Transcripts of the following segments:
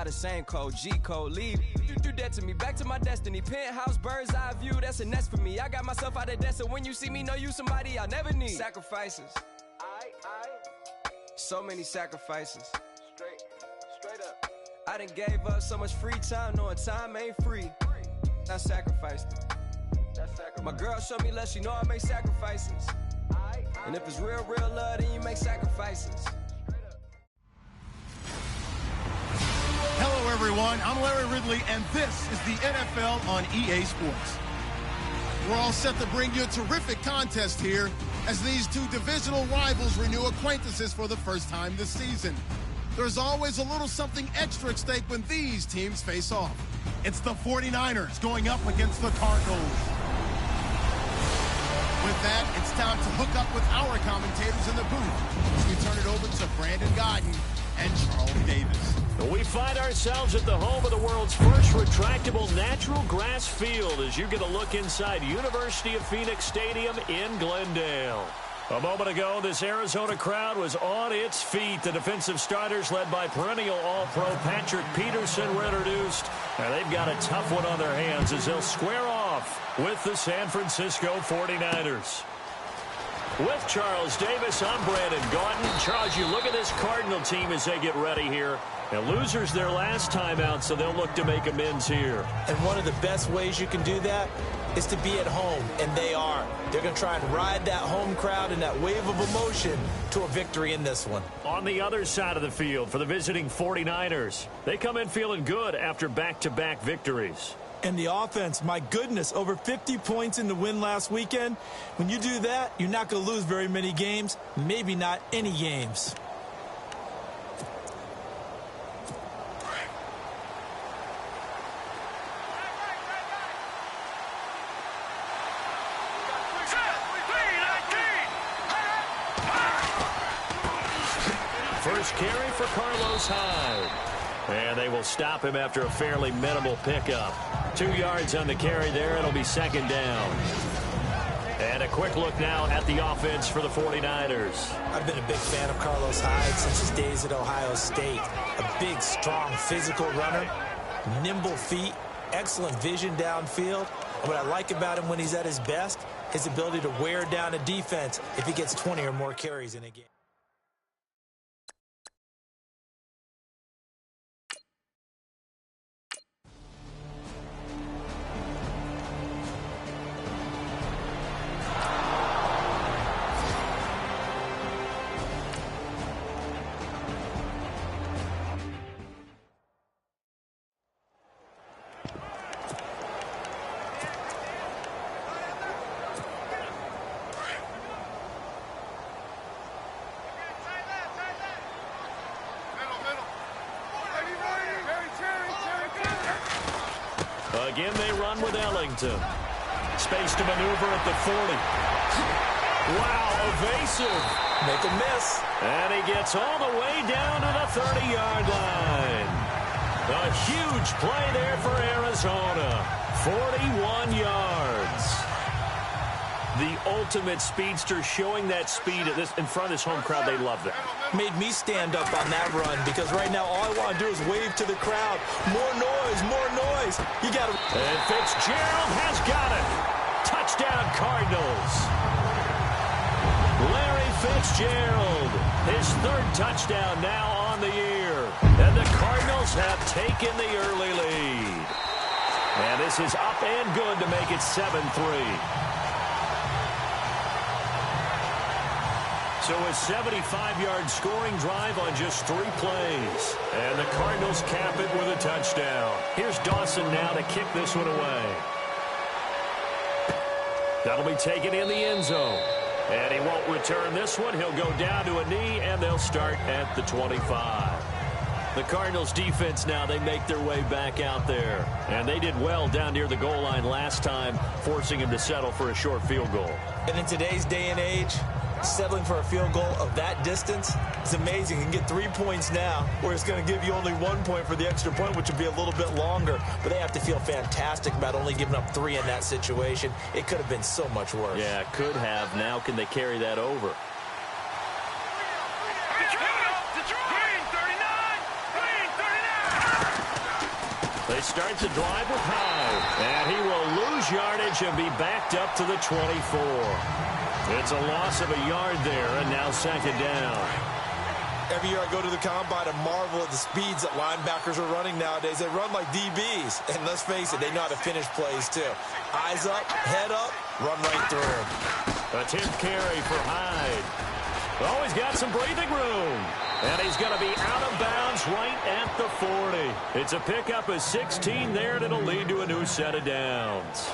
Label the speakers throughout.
Speaker 1: the same code, G code, leave. You do that to me, back to my destiny. Penthouse, bird's eye view, that's a nest for me. I got myself out of debt, so when you see me, know you somebody I'll never need. Sacrifices. So many sacrifices. Straight up. I done gave up so much free time, knowing time ain't free. I sacrificed it. My girl showed me love, she know I make sacrifices. And if it's real love, then you make sacrifices.
Speaker 2: Hello, everyone. I'm Larry Ridley, and this is the NFL on EA Sports. We're all set to bring you a terrific contest here as these two divisional rivals renew acquaintances for the first time this season. There's always a little something extra at stake when these teams face off. It's the 49ers going up against the Cardinals. With that, it's time to hook up with our commentators in the booth as we turn it over to Brandon Godden and Charles Davis.
Speaker 3: We find ourselves at the home of the world's first retractable natural grass field as you get a look inside University of Phoenix Stadium in Glendale. A moment ago, this Arizona crowd was on its feet. The defensive starters, led by perennial All-Pro Patrick Peterson, were introduced. And they've got a tough one on their hands as they'll square off with the San Francisco 49ers. With Charles Davis, I'm Brandon Gaudin. Charles, you look at this Cardinal team as they get ready here. And losers their last time out, so they'll look to make amends here.
Speaker 4: And one of the best ways you can do that is to be at home, and they are. They're going to try and ride that home crowd and that wave of emotion to a victory in this one.
Speaker 3: On the other side of the field for the visiting 49ers, they come in feeling good after back-to-back victories.
Speaker 4: And the offense, my goodness, over 50 points in the win last weekend. When you do that, you're not going to lose very many games, maybe not any games.
Speaker 3: First carry for Carlos Hyde. And they will stop him after a fairly minimal pickup. 2 yards on the carry there. It'll be second down. And a quick look now at the offense for the 49ers.
Speaker 4: I've been a big fan of Carlos Hyde since his days at Ohio State. A big, strong, physical runner, nimble feet, excellent vision downfield. And what I like about him when he's at his best, his ability to wear down a defense if he gets 20 or more carries in a game.
Speaker 3: Again, they run with Ellington. Space to maneuver at the 40. Wow, evasive.
Speaker 4: Make a miss.
Speaker 3: And he gets all the way down to the 30-yard line. A huge play there for Arizona. 41 yards. The ultimate speedster, showing that speed at this in front of this home crowd. They love that.
Speaker 4: Made me stand up on that run because right now all I want to do is wave to the crowd. More noise, more noise. You got to.
Speaker 3: And Fitzgerald has got it. Touchdown, Cardinals. Larry Fitzgerald, his third touchdown now on the year. And the Cardinals have taken the early lead. And this is up and good to make it 7-3. So a 75-yard scoring drive on just 3 plays. And the Cardinals cap it with a touchdown. Here's Dawson now to kick this one away. That'll be taken in the end zone. And he won't return this one. He'll go down to a knee, and they'll start at the 25. The Cardinals defense now, they make their way back out there. And they did well down near the goal line last time, forcing him to settle for a short field goal.
Speaker 4: And in today's day and age, settling for a field goal of that distance is amazing. You can get 3 points now, where it's going to give you only 1 point for the extra point, which would be a little bit longer. But they have to feel fantastic about only giving up 3 in that situation. It could have been so much worse.
Speaker 3: Yeah, could have. Now can they carry that over? They start the drive with Hyde, and he will lose yardage and be backed up to the 24. It's a loss of a yard there, and now second down.
Speaker 4: Every year I go to the combine and marvel at the speeds that linebackers are running nowadays. They run like DBs, and let's face it, they know how to finish plays too. Eyes up, head up, run right through them.
Speaker 3: A 10th carry for Hyde. Oh, he's got some breathing room. And he's going to be out of bounds right at the 40. It's a pickup of 16 there, and it'll lead to a new set of downs.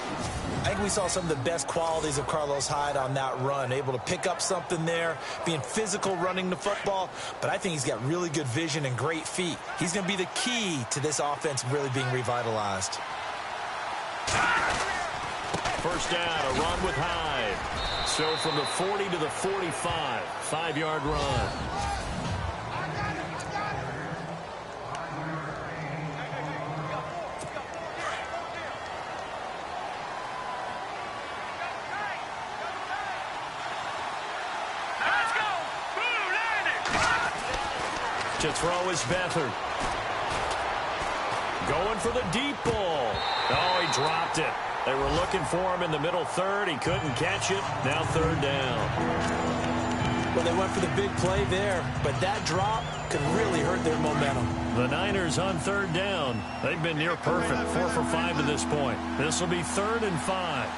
Speaker 4: I think we saw some of the best qualities of Carlos Hyde on that run. Able to pick up something there, being physical running the football. But I think he's got really good vision and great feet. He's going to be the key to this offense really being revitalized.
Speaker 3: First down, a run with Hyde. So from the 40 to the 45, 5-yard run. To throw is Beathard. Going for the deep ball. Oh, he dropped it. They were looking for him in the middle third. He couldn't catch it. Now third down.
Speaker 4: Well, they went for the big play there, but that drop could really hurt their momentum.
Speaker 3: The Niners on third down. They've been near perfect, 4 for 5 to this point. This will be 3rd and 5.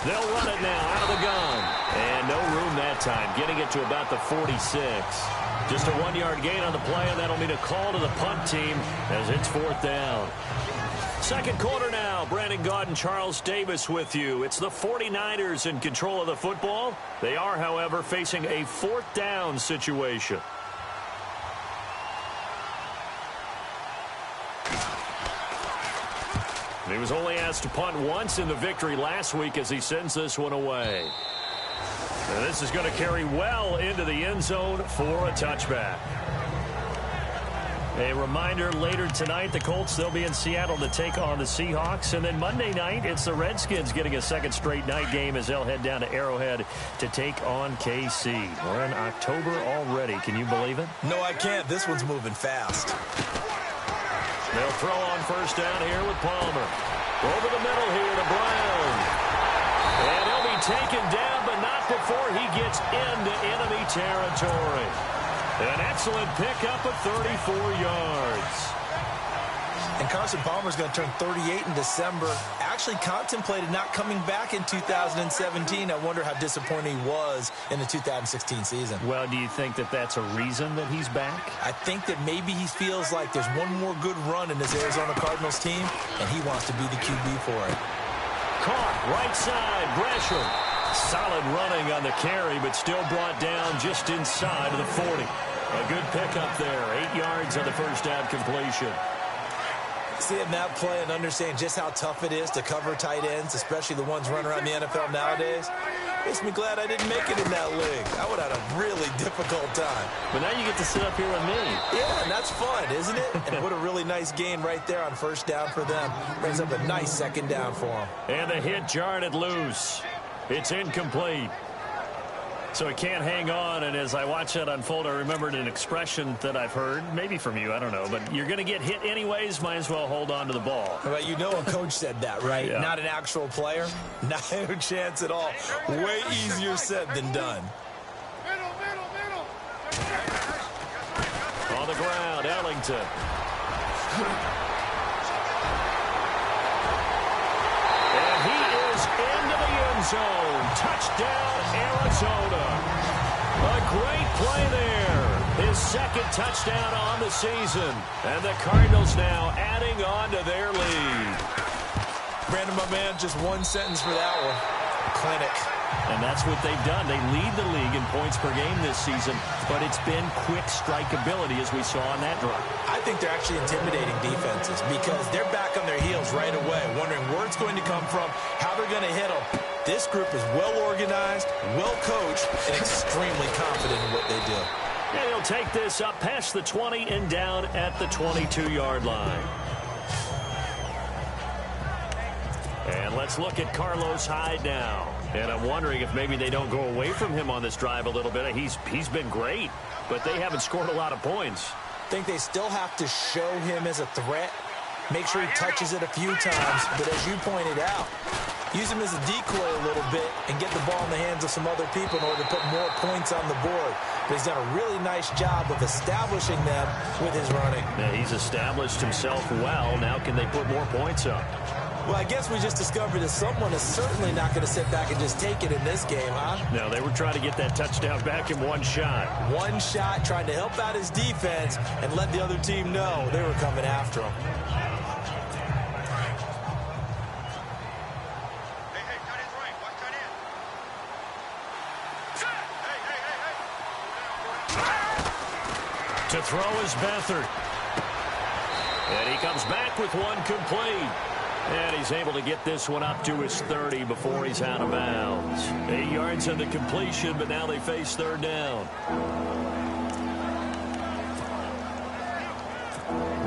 Speaker 3: They'll run it now out of the gun. And no room that time, getting it to about the 46. Just a 1-yard gain on the play, and that'll mean a call to the punt team as it's 4th down. Second quarter now. Brandon Gaud and Charles Davis with you. It's the 49ers in control of the football. They are, however, facing a 4th down situation. He was only asked to punt once in the victory last week as he sends this one away. And this is going to carry well into the end zone for a touchback. A reminder, later tonight, the Colts, they'll be in Seattle to take on the Seahawks. And then Monday night, it's the Redskins getting a second straight night game as they'll head down to Arrowhead to take on KC. We're in October already. Can you believe it?
Speaker 4: No, I can't. This one's moving fast.
Speaker 3: They'll throw on first down here with Palmer. Over the middle here to Brown. And he'll be taken down, but not before he gets into enemy territory. An excellent pickup of 34 yards.
Speaker 4: And Carson Palmer's going to turn 38 in December. Actually contemplated not coming back in 2017. I wonder how disappointing he was in the 2016 season.
Speaker 3: Well, do you think that that's a reason that he's back?
Speaker 4: I think that maybe he feels like there's one more good run in this Arizona Cardinals team, and he wants to be the QB for it.
Speaker 3: Caught right side, Gresham. Solid running on the carry, but still brought down just inside of the 40. A good pickup there, 8 yards on the first down completion.
Speaker 4: Seeing that play and understand just how tough it is to cover tight ends, especially the ones running around the NFL nowadays, makes me glad I didn't make it in that league. I would have had a really difficult time.
Speaker 3: But now you get to sit up here with me.
Speaker 4: Yeah, and that's fun, isn't it? And what a really nice gain right there on first down for them. Brings up a nice second down for them.
Speaker 3: And the hit jarred it loose. It's incomplete. So he can't hang on, and as I watch that unfold, I remembered an expression that I've heard, maybe from you, I don't know, but you're going to get hit anyways, might as well hold on to the ball.
Speaker 4: Well, you know a coach said that, right?
Speaker 3: Yeah.
Speaker 4: Not an actual player. Not a chance at all. Way easier said than done.
Speaker 3: On the ground, Ellington. And he is into the end zone. Touchdown, Arizona. A great play there. His second touchdown on the season. And the Cardinals now adding on to their lead.
Speaker 4: Brandon, my man, just one sentence for that one. Clinic.
Speaker 3: And that's what they've done. They lead the league in points per game this season, but it's been quick strikeability as we saw on that drive.
Speaker 4: I think they're actually intimidating defenses because they're back on their heels right away, wondering where it's going to come from, how they're going to hit them. This group is well organized, well coached, and extremely confident in what they do.
Speaker 3: And he'll take this up past the 20 and down at the 22-yard line. And let's look at Carlos Hyde now. And I'm wondering if maybe they don't go away from him on this drive a little bit. He's been great, but they haven't scored a lot of points.
Speaker 4: think they still have to show him as a threat, make sure he touches it a few times, but as you pointed out, use him as a decoy a little bit and get the ball in the hands of some other people in order to put more points on the board. But he's done a really nice job of establishing them with his running.
Speaker 3: Yeah, he's established himself well. Now can they put more points up?
Speaker 4: Well, I guess we just discovered that someone is certainly not going to sit back and just take it in this game, huh?
Speaker 3: No, they were trying to get that touchdown back in one shot.
Speaker 4: One shot, trying to help out his defense and let the other team know they were coming after him.
Speaker 3: To throw is Beathard. And he comes back with one complete. And he's able to get this one up to his 30 before he's out of bounds. 8 yards on the completion, but now they face third down.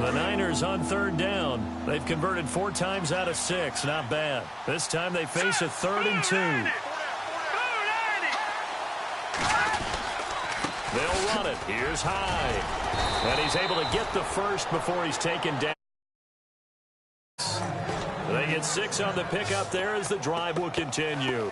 Speaker 3: The Niners on third down. They've converted 4 times out of 6. Not bad. This time they face a 3rd and 2. They'll run it. Here's High. And he's able to get the first before he's taken down. They get 6 on the pickup there as the drive will continue.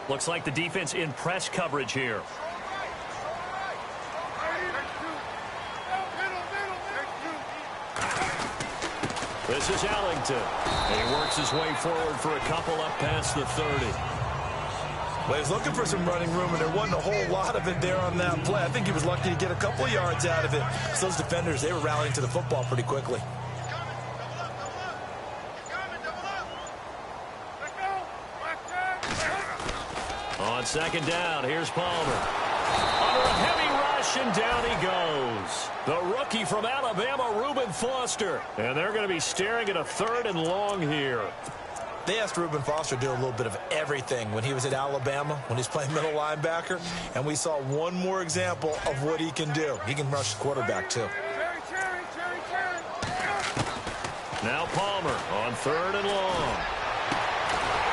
Speaker 3: Looks like the defense in press coverage here. This is Ellington. And he works his way forward for a couple up past the 30.
Speaker 4: Well, he was looking for some running room, and there wasn't a whole lot of it there on that play. I think he was lucky to get a couple yards out of it. So those defenders, they were rallying to the football pretty quickly.
Speaker 3: On second down, here's Palmer. Under a heavy rush, and down he goes. The rookie from Alabama, Reuben Foster. And they're going to be staring at a 3rd and long here.
Speaker 4: They asked Reuben Foster to do a little bit of everything when he was at Alabama, when he's playing middle linebacker, and we saw one more example of what he can do. He can rush the quarterback, too.
Speaker 3: Now Palmer on 3rd and long.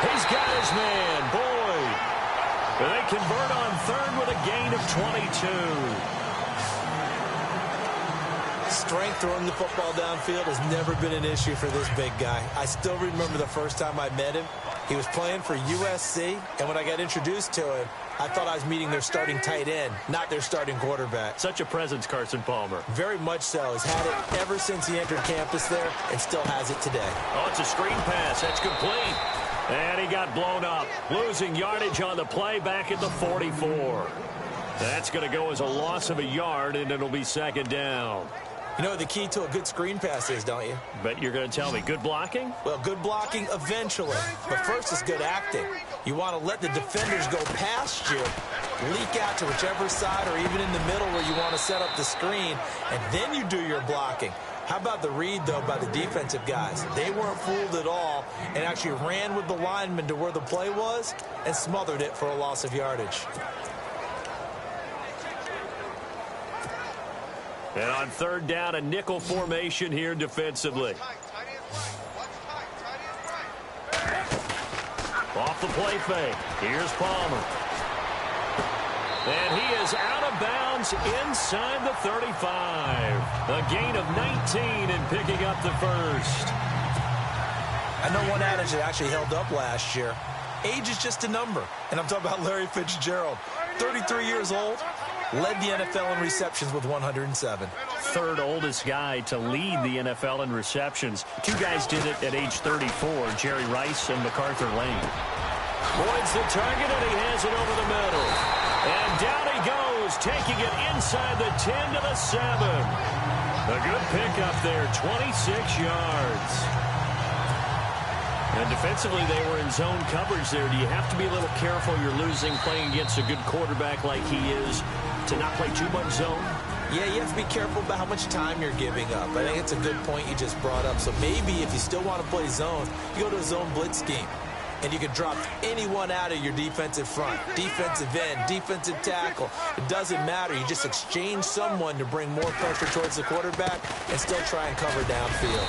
Speaker 3: He's got his man, Boyd. They convert on 3rd with a gain of 22.
Speaker 4: Strength throwing the football downfield has never been an issue for this big guy. I still remember the first time I met him. He was playing for USC, and when I got introduced to him, I thought I was meeting their starting tight end, not their starting quarterback.
Speaker 3: Such a presence, Carson Palmer.
Speaker 4: Very much so. He's had it ever since he entered campus there and still has it today.
Speaker 3: Oh, it's a screen pass. That's complete. And he got blown up, losing yardage on the play back at the 44. That's going to go as a loss of a yard, and it'll be second down.
Speaker 4: You know what the key to a good screen pass is, don't you?
Speaker 3: Bet you're going to tell me. Good blocking?
Speaker 4: Well, good blocking eventually. But first is good acting. You want to let the defenders go past you, leak out to whichever side or even in the middle where you want to set up the screen, and then you do your blocking. How about the read, though, by the defensive guys? They weren't fooled at all and actually ran with the lineman to where the play was and smothered it for a loss of yardage.
Speaker 3: And on 3rd down, a nickel formation here defensively. Off the play fake. Here's Palmer. And he is out of bounds inside the 35. A gain of 19 and picking up the first.
Speaker 4: I know one adage that actually held up last year. Age is just a number. And I'm talking about Larry Fitzgerald. 33 years old. Led the NFL in receptions with 107.
Speaker 3: 3rd oldest guy to lead the NFL in receptions. 2 guys did it at age 34, Jerry Rice and MacArthur Lane. Boyd's the target, and he has it over the middle. And down he goes, taking it inside the 10 to the 7. A good pickup there, 26 yards. And defensively, they were in zone coverage there. Do you have to be a little careful? You're losing playing against a good quarterback like he is to not play too much zone?
Speaker 4: Yeah, you have to be careful about how much time you're giving up. I think it's a good point you just brought up. So maybe if you still want to play zone, you go to a zone blitz scheme. And you can drop anyone out of your defensive front, defensive end, defensive tackle. It doesn't matter. You just exchange someone to bring more pressure towards the quarterback and still try and cover downfield.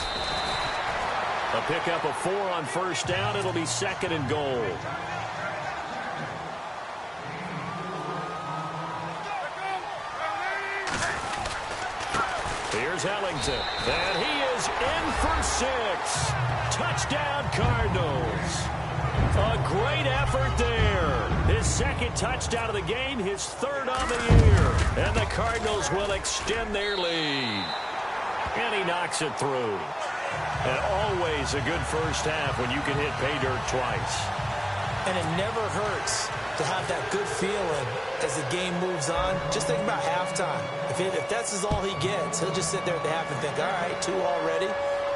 Speaker 3: A pickup of 4 on first down. It'll be 2nd and goal. Here's Ellington, and he is in for 6. Touchdown, Cardinals. A great effort there. His 2nd touchdown of the game, his 3rd on the year. And the Cardinals will extend their lead. And he knocks it through. And always a good first half when you can hit pay dirt twice.
Speaker 4: And it never hurts to have that good feeling as the game moves on. Just think about halftime. If that's all he gets, he'll just sit there at the half and think, all right, 2 already.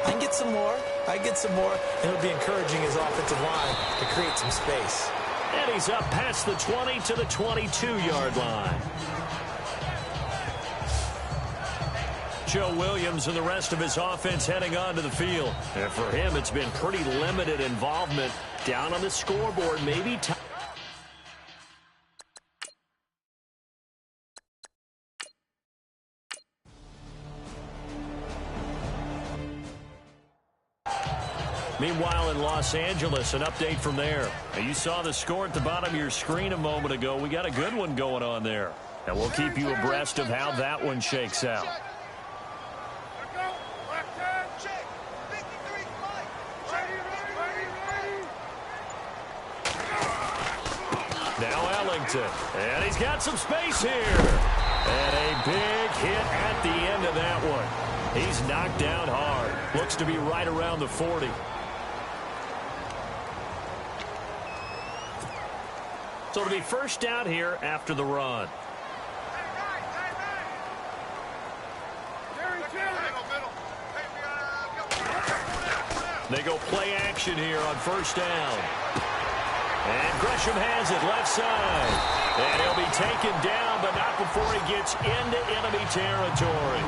Speaker 4: I can get some more. I get some more. And it'll be encouraging his offensive line to create some space.
Speaker 3: And he's up past the 20 to the 22-yard line. Joe Williams and the rest of his offense heading onto the field. And for him, it's been pretty limited involvement down on the scoreboard. Maybe Meanwhile, in Los Angeles, an update from there. Now, you saw the score at the bottom of your screen a moment ago. We got a good one going on there. And we'll keep you abreast of how that one shakes out. Now Ellington, and he's got some space here. And a big hit at the end of that one. He's knocked down hard. Looks to be right around the 40. So it'll be first down here after the run. They go play action here on first down. And Gresham has it left side. And he'll be taken down, but not before he gets into enemy territory.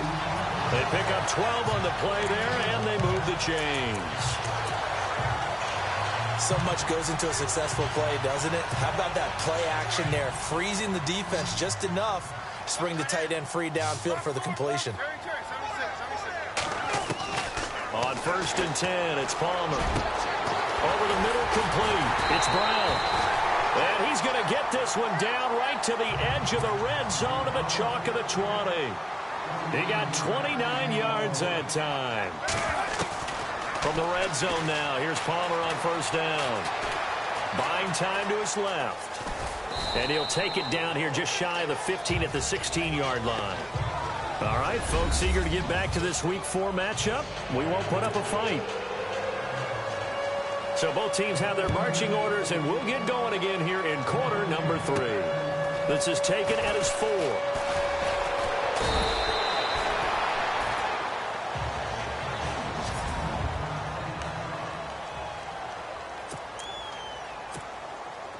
Speaker 3: They pick up 12 on the play there, and they move the chains.
Speaker 4: So much goes into a successful play, doesn't it? How about that play action there? Freezing the defense just enough to bring the tight end free downfield for the completion.
Speaker 3: On first and 10, it's Palmer. Over the middle, complete. It's Brown. And he's going to get this one down right to the edge of the red zone of the chalk of the 20. He got 29 yards that time. From the red zone now, here's Palmer on first down. Buying time to his left. And he'll take it down here just shy of the 15 at the 16-yard line. All right, folks, eager to get back to this Week 4 matchup. We won't put up a fight. So both teams have their marching orders, and we'll get going again here in quarter number 3. This is taken at his 4.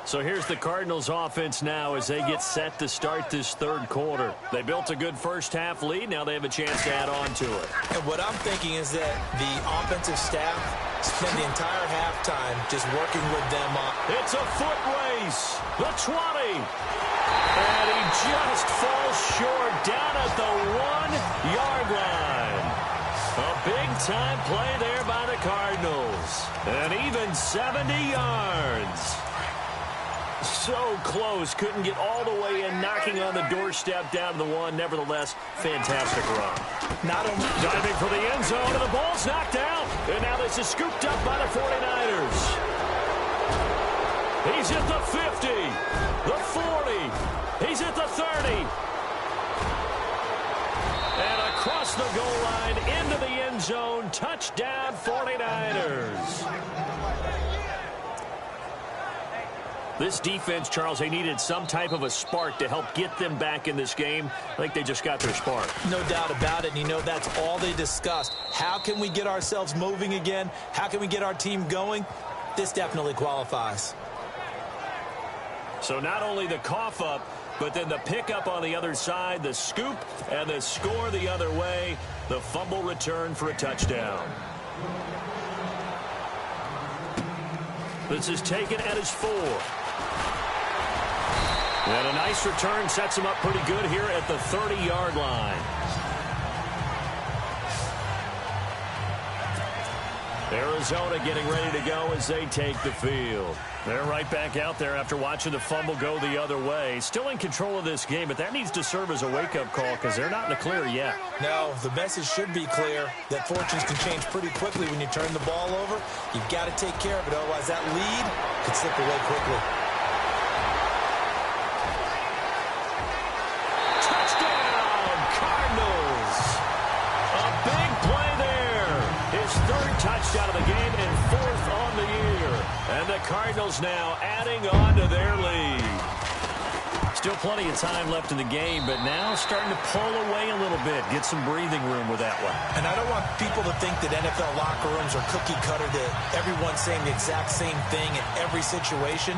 Speaker 3: So here's the Cardinals offense now as they get set to start this third quarter. They built a good first half lead. Now they have a chance to add on to it.
Speaker 4: And what I'm thinking is that the offensive staff spent the entire halftime just working with them on.
Speaker 3: It's a foot race. The 20. And he just falls short down at the 1-yard line. A big-time play there by the Cardinals. And even 70 yards. So close, couldn't get all the way in, knocking on the doorstep down to the 1. Nevertheless, fantastic run.
Speaker 4: Not only
Speaker 3: diving for the end zone, and the ball's knocked out. And now this is scooped up by the 49ers. He's at the 50, the 40. He's at the 30. And across the goal line, into the end zone, touchdown 49ers. This defense, Charles, they needed some type of a spark to help get them back in this game. I think they just got their spark.
Speaker 4: No doubt about it. And you know, that's all they discussed. How can we get ourselves moving again? How can we get our team going? This definitely qualifies.
Speaker 3: So not only the cough up, But then the pickup on the other side, the scoop, and the score the other way. The fumble return for a touchdown. This is taken at his 4. And a nice return sets him up pretty good here at the 30-yard line. Arizona getting ready to go as they take the field. They're right back out there after watching the fumble go the other way. Still in control of this game, but that needs to serve as a wake-up call because they're not in the clear yet.
Speaker 4: No, the message should be clear that fortunes can change pretty quickly when you turn the ball over. You've got to take care of it, otherwise that lead could slip away quickly.
Speaker 3: Touchdown, Cardinals! A big play there. His 3rd touchdown of the game and 4th on the year. And the Cardinals now adding on to their lead. Still plenty of time left in the game, but now starting to pull away a little bit. Get some breathing room with that one.
Speaker 4: And I don't want people to think that NFL locker rooms are cookie cutter, that everyone's saying the exact same thing in every situation.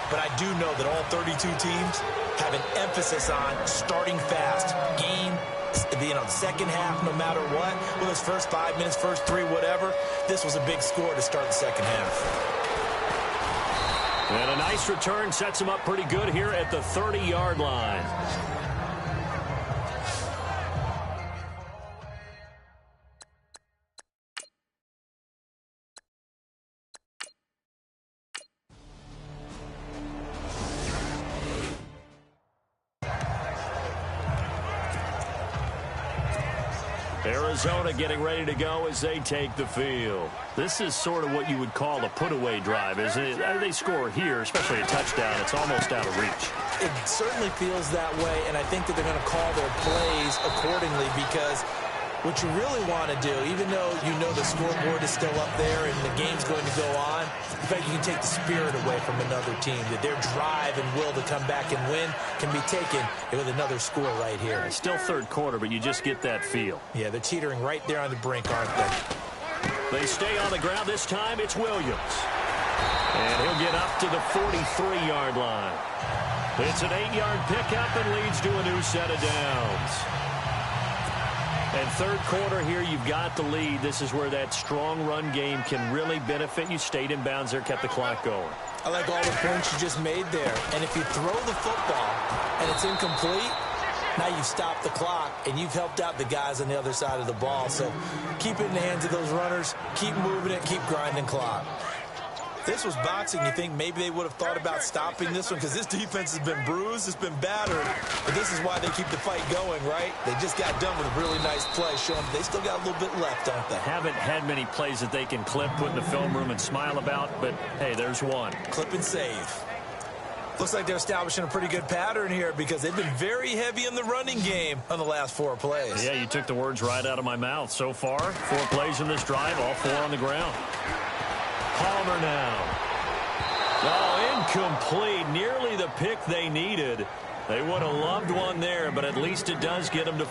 Speaker 4: But I do know that all 32 teams have an emphasis on starting fast. Game, the second half, no matter what. Well, it's first 5 minutes, first 3, whatever. This was a big score to start the second half.
Speaker 3: And a nice return sets him up pretty good here at the 30-yard line. Arizona getting ready to go as they take the field. This is sort of what you would call a put-away drive, isn't it? They score here, especially a touchdown. It's almost out of reach.
Speaker 4: It certainly feels that way, and I think that they're going to call their plays accordingly because what you really want to do, even though you know the scoreboard is still up there and the game's going to go on, in fact, you can take the spirit away from another team, that their drive and will to come back and win can be taken with another score right here.
Speaker 3: It's still 3rd quarter, but you just get that feel.
Speaker 4: Yeah, they're teetering right there on the brink, aren't they?
Speaker 3: They stay on the ground. This time it's Williams. And he'll get up to the 43-yard line. It's an 8-yard pickup and leads to a new set of downs. And 3rd quarter here, you've got the lead. This is where that strong run game can really benefit you. Stayed in bounds there, kept the clock going.
Speaker 4: I like all the points you just made there. And if you throw the football and it's incomplete, now you've stopped the clock and you've helped out the guys on the other side of the ball. So keep it in the hands of those runners. Keep moving it. Keep grinding clock. This was boxing. You think maybe they would have thought about stopping this one because this defense has been bruised, it's been battered. But this is why they keep the fight going, right? They just got done with a really nice play, showing they still got a little bit left, don't they?
Speaker 3: Haven't had many plays that they can clip, put in the film room, and smile about, but, hey, there's one.
Speaker 4: Clip and save. Looks like they're establishing a pretty good pattern here because they've been very heavy in the running game on the last 4 plays.
Speaker 3: Yeah, you took the words right out of my mouth. So far, 4 plays in this drive, all 4 on the ground. Palmer now. Oh, incomplete. Nearly the pick they needed. They would have loved one there, but at least it does get them to...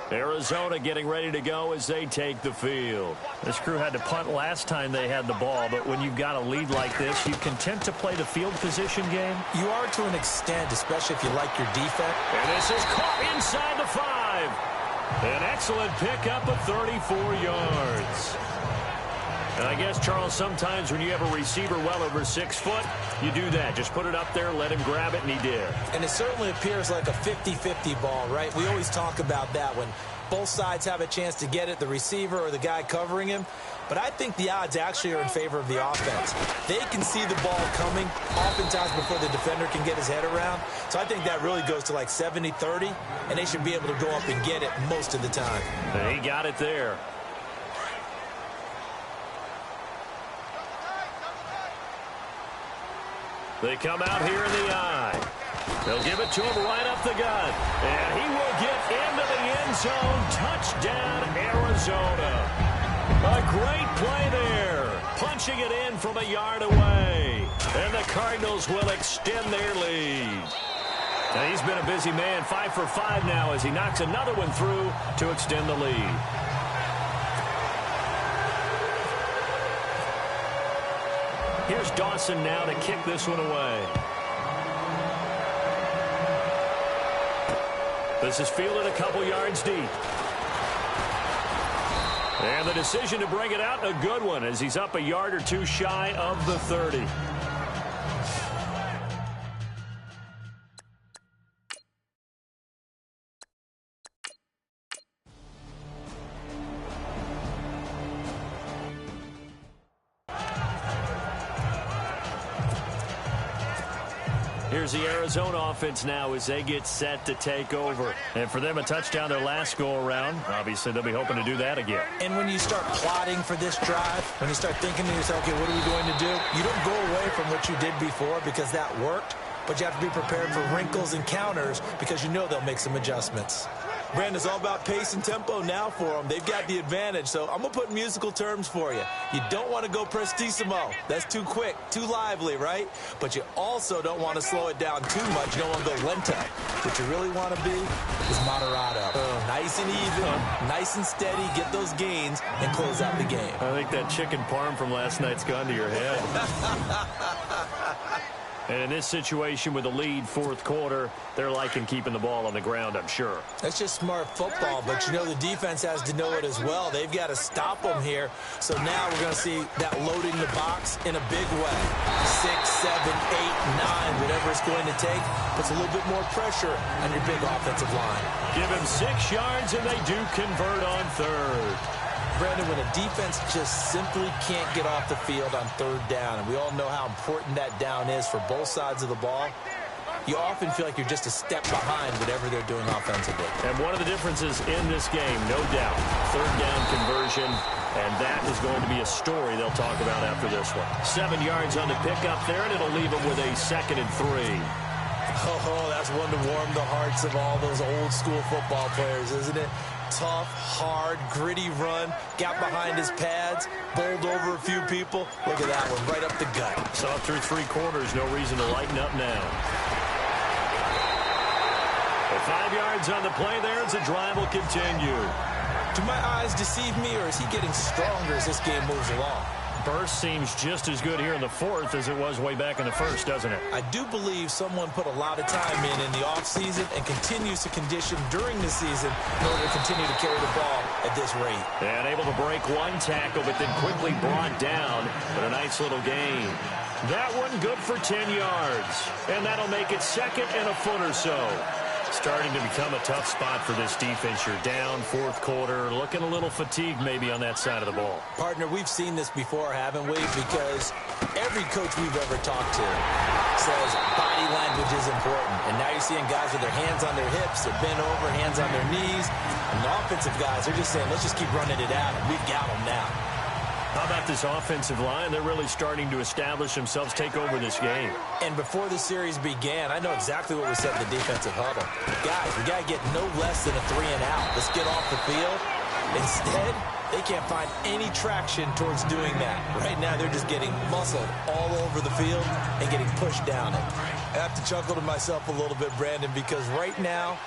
Speaker 3: Arizona getting ready to go as they take the field. This crew had to punt last time they had the ball, but when you've got a lead like this, you content to play the field position game?
Speaker 4: You are to an extent, especially if you like your defense.
Speaker 3: And this is caught inside the 5. An excellent pickup of 34 yards. And I guess, Charles, sometimes when you have a receiver well over 6 foot, you do that. Just put it up there, let him grab it, and he did.
Speaker 4: And it certainly appears like a 50-50 ball, right? We always talk about that when both sides have a chance to get it, the receiver or the guy covering him. But I think the odds actually are in favor of the offense. They can see the ball coming oftentimes before the defender can get his head around. So I think that really goes to like 70-30, and they should be able to go up and get it most of the time.
Speaker 3: He got it there. They come out here in the eye. They'll give it to him right up the gut. And he will get into the end zone. Touchdown, Arizona. A great play there. Punching it in from a yard away. And the Cardinals will extend their lead. And he's been a busy man. 5 for 5 now as he knocks another one through to extend the lead. Here's Dawson now to kick this one away. This is fielded a couple yards deep. And the decision to bring it out, a good one, as he's up a yard or two shy of the 30. Here's the Arizona offense now as they get set to take over. And for them, a touchdown their last go-around. Obviously, they'll be hoping to do that again.
Speaker 4: And when you start plotting for this drive, when you start thinking to yourself, okay, what are we going to do? You don't go away from what you did before because that worked, but you have to be prepared for wrinkles and counters because you know they'll make some adjustments. Brandon, it's all about pace and tempo now for them. They've got the advantage, so I'm going to put musical terms for you. You don't want to go prestissimo. That's too quick, too lively, right? But you also don't want to slow it down too much. You don't want to go lento. What you really want to be is moderato. Nice and even, nice and steady, get those gains, and close out the game.
Speaker 3: I think that chicken parm from last night's gone to your head. And in this situation with the lead, fourth quarter, they're liking keeping the ball on the ground, I'm sure.
Speaker 4: That's just smart football, but you know the defense has to know it as well. They've got to stop them here. So now we're going to see that loading the box in a big way. 6, 7, 8, 9, whatever it's going to take, puts a little bit more pressure on your big offensive line.
Speaker 3: Give him 6 yards, and they do convert on third.
Speaker 4: Brandon, when a defense just simply can't get off the field on third down, and we all know how important that down is for both sides of the ball, you often feel like you're just a step behind whatever they're doing offensively.
Speaker 3: And one of the differences in this game, no doubt, third down conversion, and that is going to be a story they'll talk about after this one. 7 yards on the pickup there, and it'll leave them with a 2nd and 3.
Speaker 4: Oh, that's one to warm the hearts of all those old school football players, isn't it? Tough, hard, gritty run, got behind his pads, bowled over a few people. Look at that one, right up the gut.
Speaker 3: Saw through 3 quarters, no reason to lighten up now. 5 yards on the play there as the drive will continue.
Speaker 4: Do my eyes deceive me, or is he getting stronger as this game moves along?
Speaker 3: Burst seems just as good here in the fourth as it was way back in the first, doesn't it?
Speaker 4: I do believe someone put a lot of time in the offseason and continues to condition during the season in order to continue to carry the ball at this rate.
Speaker 3: And able to break one tackle, but then quickly brought down. But a nice little gain. That one good for 10 yards. And that'll make it 2nd and a foot or so. Starting to become a tough spot for this defense. You're down, fourth quarter, looking a little fatigued maybe on that side of the ball.
Speaker 4: Partner, we've seen this before, haven't we? Because every coach we've ever talked to says body language is important. And now you're seeing guys with their hands on their hips, they're bent over, hands on their knees. And the offensive guys, they're just saying, let's just keep running it out, and we've got them now.
Speaker 3: How about this offensive line? They're really starting to establish themselves, take over this game.
Speaker 4: And before the series began, I know exactly what we said in the defensive huddle. Guys, we got to get no less than a 3 and out. Let's get off the field. Instead, they can't find any traction towards doing that. Right now, they're just getting muscled all over the field and getting pushed down it. I have to chuckle to myself a little bit, Brandon, because right now,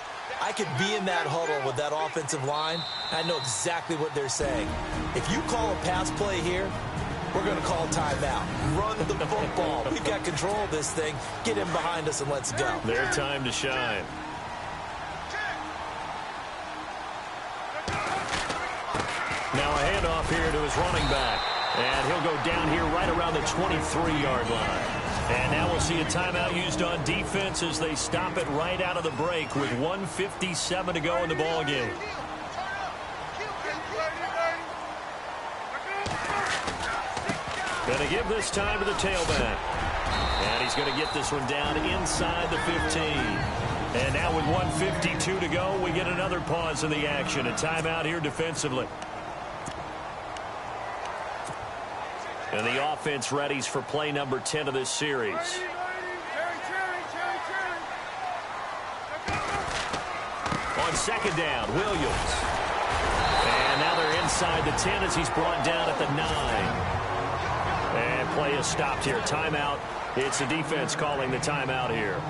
Speaker 4: I could be in that huddle with that offensive line. I know exactly what they're saying. If you call a pass play here, we're going to call timeout. Run the football. We've got control of this thing. Get him behind us and let's go.
Speaker 3: Their time to shine. Now a handoff here to his running back. And he'll go down here right around the 23-yard line. And now we'll see a timeout used on defense as they stop it right out of the break with 1:57 to go in the ball game. Going to give this time to the tailback. And he's going to get this one down inside the 15. And now with 1:52 to go, we get another pause in the action. A timeout here defensively. And the offense readies for play number 10 of this series. on second down. Williams. And now they're inside the 10 as he's brought down at the 9. And play is stopped here. Timeout. It's the defense calling the timeout here.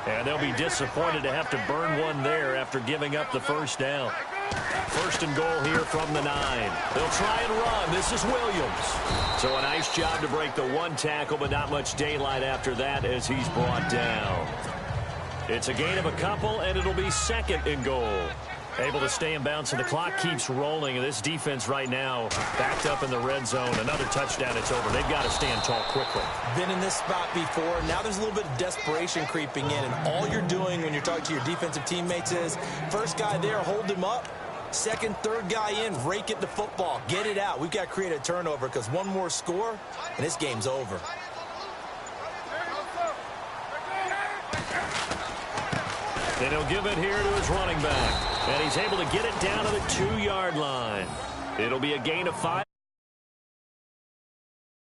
Speaker 3: And they'll be disappointed to have to burn one there after giving up the first down. First and goal here from the 9. They'll try and run. This is Williams. So a nice job to break the one tackle, but not much daylight after that as he's brought down. It's a gain of a couple, and it'll be second and goal. Able to stay in bounds, and the clock keeps rolling. And this defense right now backed up in the red zone. Another touchdown, it's over. They've got to stand tall quickly.
Speaker 4: Been in this spot before. Now there's a little bit of desperation creeping in, and all you're doing when you're talking to your defensive teammates is first guy there, hold him up. Second, third guy in, rake it to football. Get it out. We've got to create a turnover because one more score, and this game's over.
Speaker 3: And he'll give it here to his running back. And he's able to get it down to the 2-yard line. It'll be a gain of 5.